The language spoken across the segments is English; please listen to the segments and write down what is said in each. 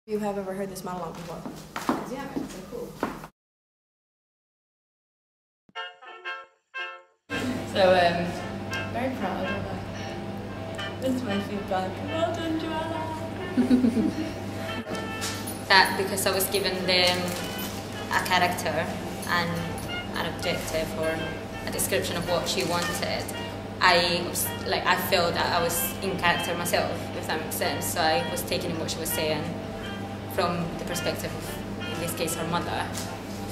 You have ever heard this monologue before? Yeah, it's so cool. So, very proud of that. This is my feedback. Well done, Joella! That because I was given them a character and an objective or a description of what she wanted, I felt that I was in character myself, if that makes sense. So I was taking in what she was saying from the perspective of, in this case, her mother,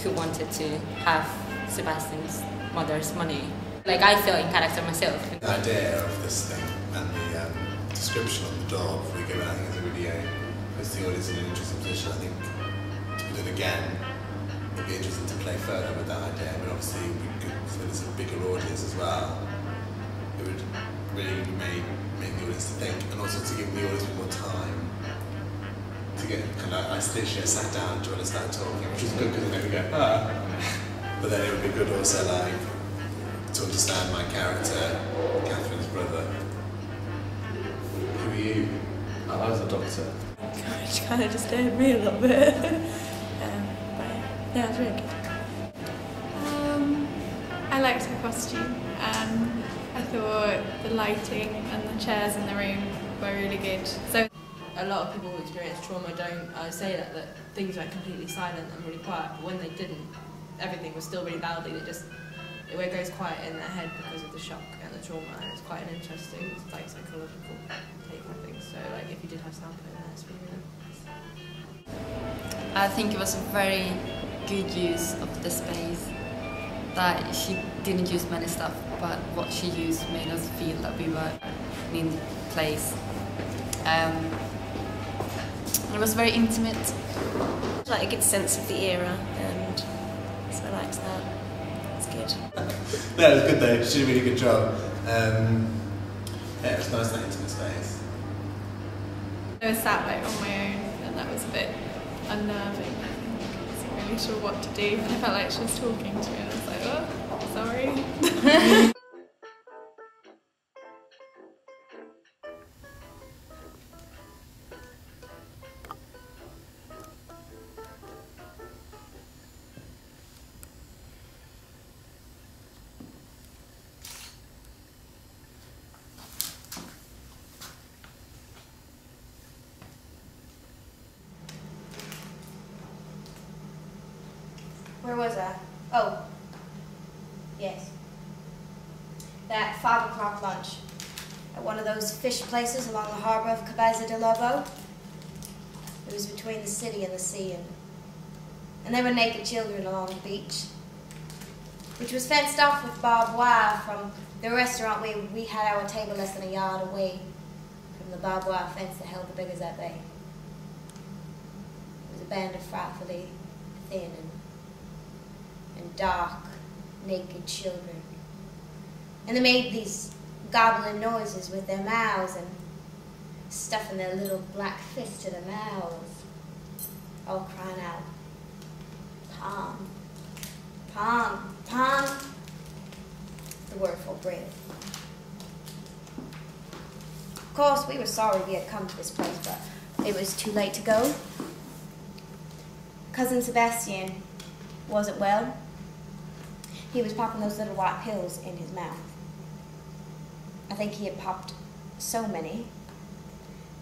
who wanted to have Sebastian's mother's money. Like, I felt in character myself. The idea of this thing and the description of the job we give it, I think is a really puts the audience in an interesting position. I think to do it again, it'd be interesting to play further with that idea, but obviously so there's a bigger audience as well. It would really make the audience to think, and also to give the audience more time to get kind of. I sat down and Joella started talking, which was good because then we go, but then it would be good also like to understand my character, Catherine's brother. Who are you? I was a doctor. Which kind of disturbed me a little bit. But yeah, it was really good. I liked her costume. I thought the lighting and the chairs in the room were really good. So A lot of people who experience trauma don't say that things went completely silent and really quiet, but when they didn't, everything was still really loudly. It goes quiet in their head because of the shock and the trauma, and it's quite an interesting psychological take on things. So if you did have sound put in there, it's really nice. I think it was a very good use of the space. That she didn't use many stuff, but what she used made us feel that we were in the place. It was very intimate. Like a good sense of the era, and so I liked that. It's good. No, it was good though. She did a really good job. Yeah, it was nice that intimate space. I was sat on my own, and that was a bit unnerving. I wasn't really sure what to do. I felt like she was talking to me, and I was like, oh, sorry. Where was I? Oh, yes. That 5 o'clock lunch at one of those fish places along the harbour of Cabeza de Lobo. It was between the city and the sea, and there were naked children along the beach, which was fenced off with barbed wire from the restaurant where we had our table less than a yard away from the barbed wire fence that held the beggars at bay. It was a band of frightfully thin and dark, naked children. And they made these gobbling noises with their mouths and stuffing their little black fists to their mouths, all crying out, "Palm, palm, palm," the word for bread. Of course, we were sorry we had come to this place, but it was too late to go. Cousin Sebastian wasn't well. He was popping those little white pills in his mouth. I think he had popped so many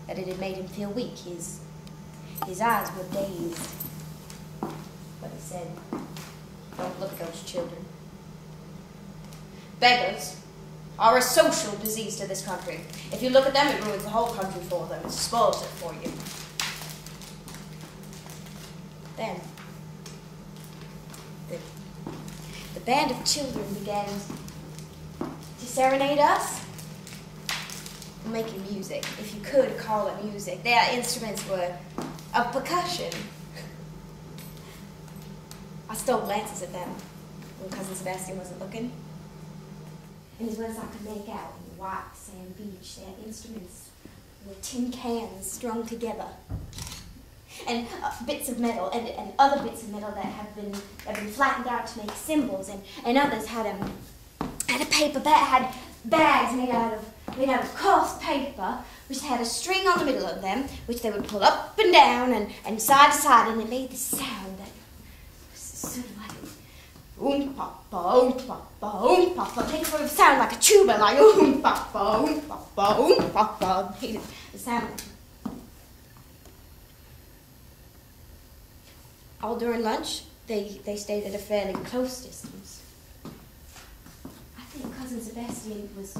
that it had made him feel weak. His eyes were dazed. But he said, "Don't look at those children. Beggars are a social disease to this country. If you look at them, it ruins the whole country for them. It spoils it for you." Then, the band of children began to serenade us, making music, if you could call it music. Their instruments were of percussion. I stole glances at them when Cousin Sebastian wasn't looking. And as well as I could make out on the white sand beach, their instruments were tin cans strung together. And bits of metal, and other bits of metal that have been flattened out to make cymbals, and others had a paper bag, had bags made out made out of coarse paper, which had a string on the middle of them, which they would pull up and down and side to side, and it made this sound that was sort of like oom-papa, oom-papa, oom-papa. It sort of sound like a tuba, like oom-papa, oom-papa, oom-papa. Made the sound. All during lunch, they stayed at a fairly close distance. I think Cousin Sebastian was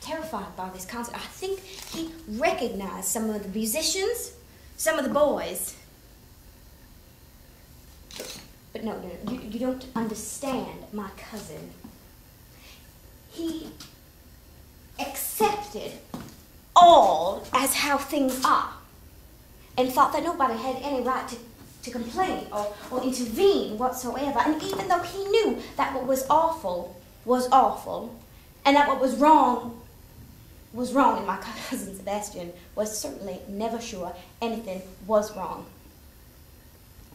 terrified by this concert. I think he recognized some of the musicians, some of the boys. But no, you don't understand my cousin. He accepted all as how things are and thought that nobody had any right to complain or intervene whatsoever. And even though he knew that what was awful, and that what was wrong, and my cousin Sebastian was certainly never sure anything was wrong.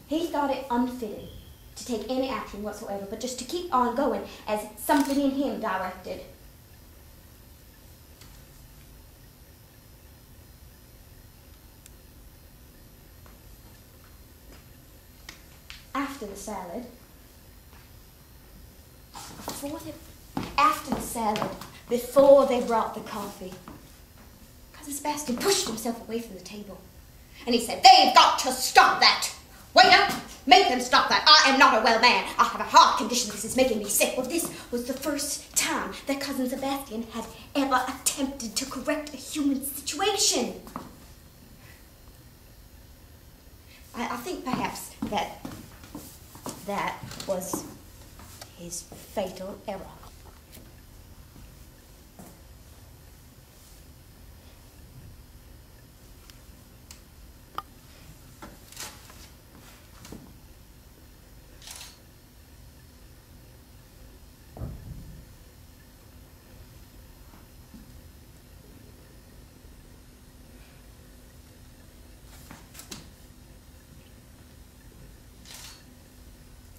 He thought it unfitting to take any action whatsoever, but just to keep on going as something in him directed. After the salad, before they brought the coffee, Cousin Sebastian pushed himself away from the table. And he said, "They've got to stop that! Waiter, make them stop that! I am not a well man. I have a heart condition. This is making me sick." Well, this was the first time that Cousin Sebastian had ever attempted to correct a human situation. I think perhaps that was his fatal error.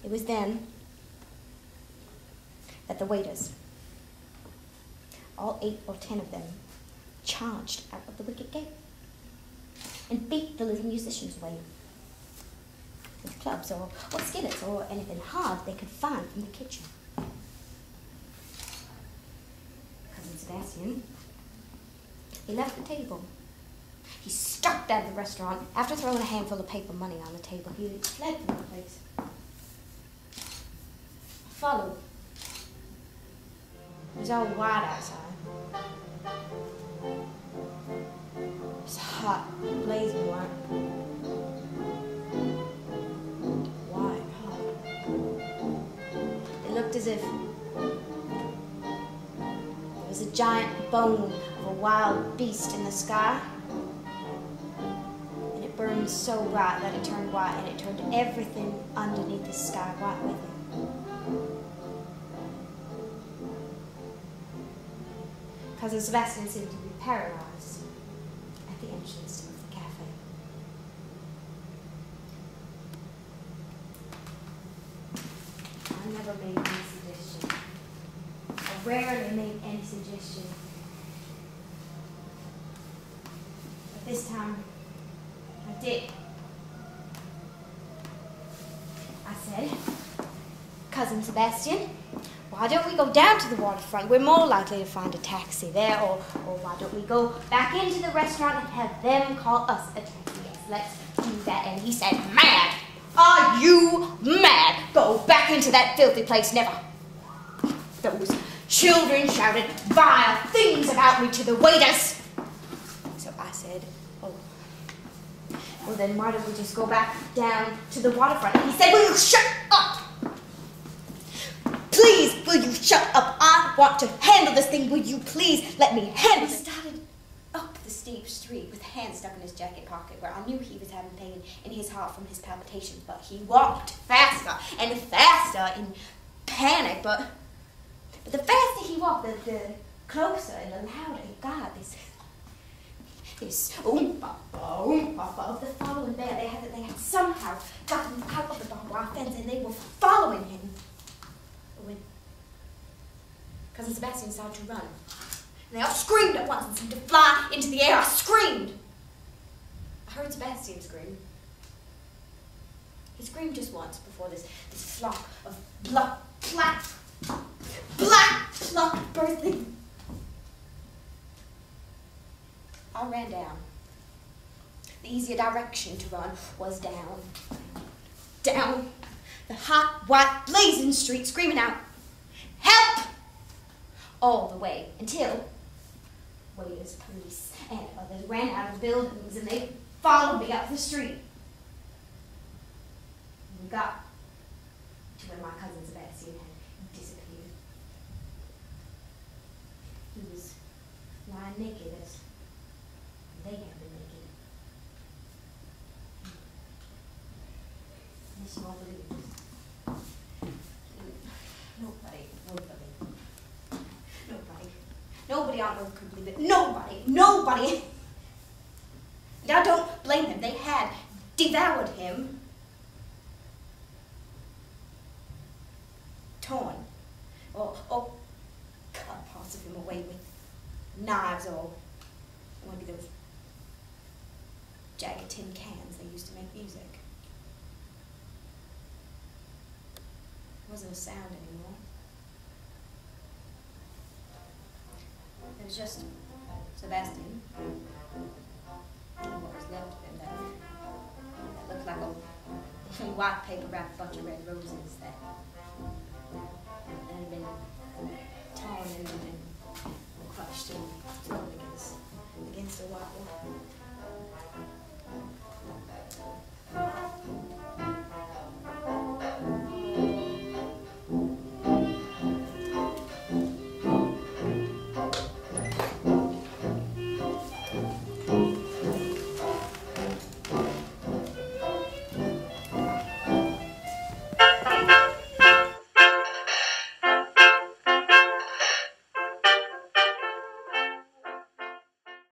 It was then that the waiters, all 8 or 10 of them, charged out of the wicket gate and beat the little musicians away with clubs or skillets or anything hard they could find from the kitchen. Cousin Sebastian, he left the table. He stalked out of the restaurant. After throwing a handful of paper money on the table, he fled from the place. Followed. It was all white outside. It was hot, blazing white. White hot. It looked as if there was a giant bone of a wild beast in the sky. And it burned so bright that it turned white, and it turned everything underneath the sky white with it. Cousin Sebastian seemed to be paralyzed at the entrance of the cafe. I never made any suggestion. I rarely make any suggestion. But this time, I did. I said, "Cousin Sebastian, why don't we go down to the waterfront? We're more likely to find a taxi there. Or why don't we go back into the restaurant and have them call us a taxi? Yes, let's do that." And he said, "Mad! Are you mad? Go back into that filthy place, never." Those children shouted vile things about me to the waiters. So I said, "Oh, well then why don't we just go back down to the waterfront?" And he said, "Will you shut up? Please, will you shut up? I want to handle this thing. Will you please let me handle it?" He started up the steep street with hands stuck in his jacket pocket, where I knew he was having pain in his heart from his palpitations, but he walked faster and faster in panic. But the faster he walked, the closer and the louder it got. This oom-papa of the following band. They had somehow gotten out of the barbed wire fence, and they were following him. When Cousin Sebastian started to run, And they all screamed at once and seemed to fly into the air. I screamed. I heard Sebastian scream. He screamed just once before this flock of black plucked birthing. I ran down. The easier direction to run was down. Down the hot, white, blazing street, screaming out, "Help!" all the way until waiters, police, and others ran out of buildings and they followed me up the street. We got to where my cousin Sebastian had disappeared. He was lying naked as they had been naked. Yes, you all believe this. Nobody would believe it. Nobody on earth could believe it. Nobody. And I don't blame them. They had devoured him. Torn. Or cut parts of him away with knives or maybe those jagged tin cans they used to make music. There wasn't a sound anymore. It was just Sebastian, and what was left of him that looked like a white paper wrapped bunch of red roses that had been torn and crushed and thrown against a white wall.